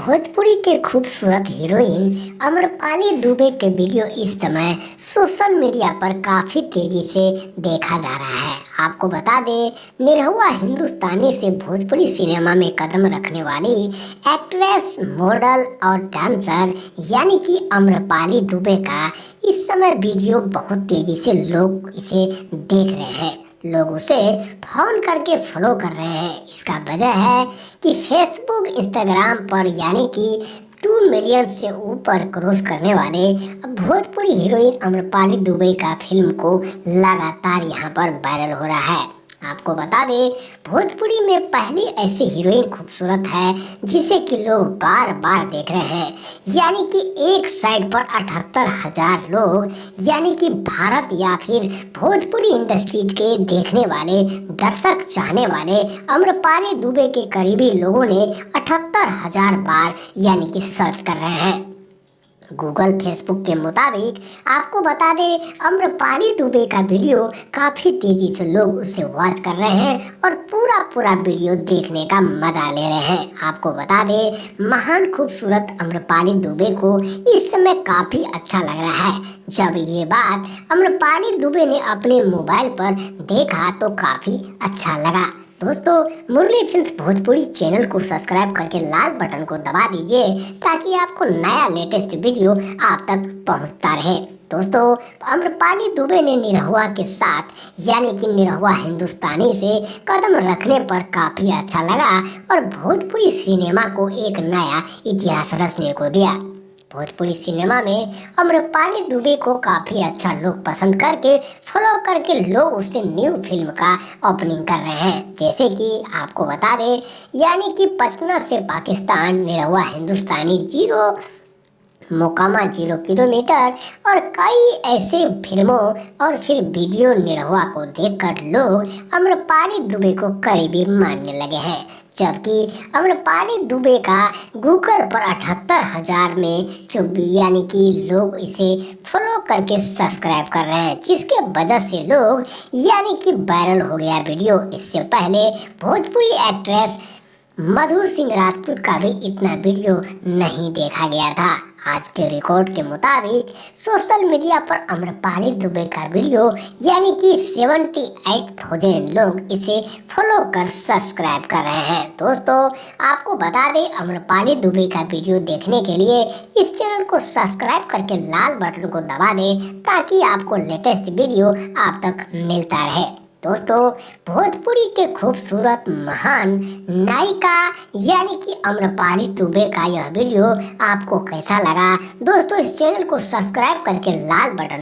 भोजपुरी के खूबसूरत हीरोइन आम्रपाली दुबे के वीडियो इस समय सोशल मीडिया पर काफी तेजी से देखा जा रहा है। आपको बता दें, निरहुआ हिंदुस्तानी से भोजपुरी सिनेमा में कदम रखने वाली एक्ट्रेस, मॉडल और डांसर यानी कि आम्रपाली दुबे का इस समय वीडियो बहुत तेजी से लोग इसे देख रहे हैं। लोग उसे फोन करके फॉलो कर रहे हैं। इसका वजह है कि फेसबुक, इंस्टाग्राम पर यानी कि 2 मिलियन से ऊपर क्रॉस करने वाले भोजपुरी हीरोइन आम्रपाली दुबे का फिल्म को लगातार यहाँ पर वायरल हो रहा है। आपको बता दें, भोजपुरी में पहली ऐसी हीरोइन खूबसूरत है जिसे कि लोग बार बार देख रहे हैं। यानी कि एक साइड पर 78,000 लोग यानी कि भारत या फिर भोजपुरी इंडस्ट्रीज के देखने वाले दर्शक, चाहने वाले आम्रपाली दुबे के करीबी लोगों ने 78,000 बार यानी कि सर्च कर रहे हैं। गूगल, फेसबुक के मुताबिक आपको बता दें, आम्रपाली दुबे का वीडियो काफ़ी तेज़ी से लोग उसे वॉच कर रहे हैं और पूरा वीडियो देखने का मज़ा ले रहे हैं। आपको बता दें, महान खूबसूरत आम्रपाली दुबे को इस समय काफ़ी अच्छा लग रहा है। जब ये बात आम्रपाली दुबे ने अपने मोबाइल पर देखा तो काफ़ी अच्छा लगा। दोस्तों, मुरली फिल्म्स भोजपुरी चैनल को सब्सक्राइब करके लाल बटन को दबा दीजिए ताकि आपको नया लेटेस्ट वीडियो आप तक पहुंचता रहे। दोस्तों, आम्रपाली दुबे ने निरहुआ के साथ यानी कि निरहुआ हिंदुस्तानी से कदम रखने पर काफ़ी अच्छा लगा और भोजपुरी सिनेमा को एक नया इतिहास रचने को दिया। भोजपुरी सिनेमा में आम्रपाली दुबे को काफ़ी अच्छा लोग पसंद करके फॉलो करके लोग उससे न्यू फिल्म का ओपनिंग कर रहे हैं। जैसे कि आपको बता दें, यानी कि पटना से पाकिस्तान, निरहुआ हिंदुस्तानी 0 मोकामा 0 किलोमीटर और कई ऐसे फिल्मों और फिर वीडियो निरहुआ को देखकर लोग आम्रपाली दुबे को करीबी मानने लगे हैं। जबकि आम्रपाली दुबे का गूगल पर 78,000 में यानी कि लोग इसे फॉलो करके सब्सक्राइब कर रहे हैं, जिसके वजह से लोग यानी कि वायरल हो गया वीडियो। इससे पहले भोजपुरी एक्ट्रेस मधु सिंह राजपूत का भी इतना वीडियो नहीं देखा गया था। आज के रिकॉर्ड के मुताबिक सोशल मीडिया पर आम्रपाली दुबे का वीडियो यानी कि 78,000 लोग इसे फॉलो कर सब्सक्राइब कर रहे हैं। दोस्तों, आपको बता दें, आम्रपाली दुबे का वीडियो देखने के लिए इस चैनल को सब्सक्राइब करके लाल बटन को दबा दें ताकि आपको लेटेस्ट वीडियो आप तक मिलता रहे। दोस्तों, भोजपुरी के खूबसूरत महान नायिका यानी कि आम्रपाली दुबे का यह वीडियो आपको कैसा लगा? दोस्तों, इस चैनल को सब्सक्राइब करके लाल बटन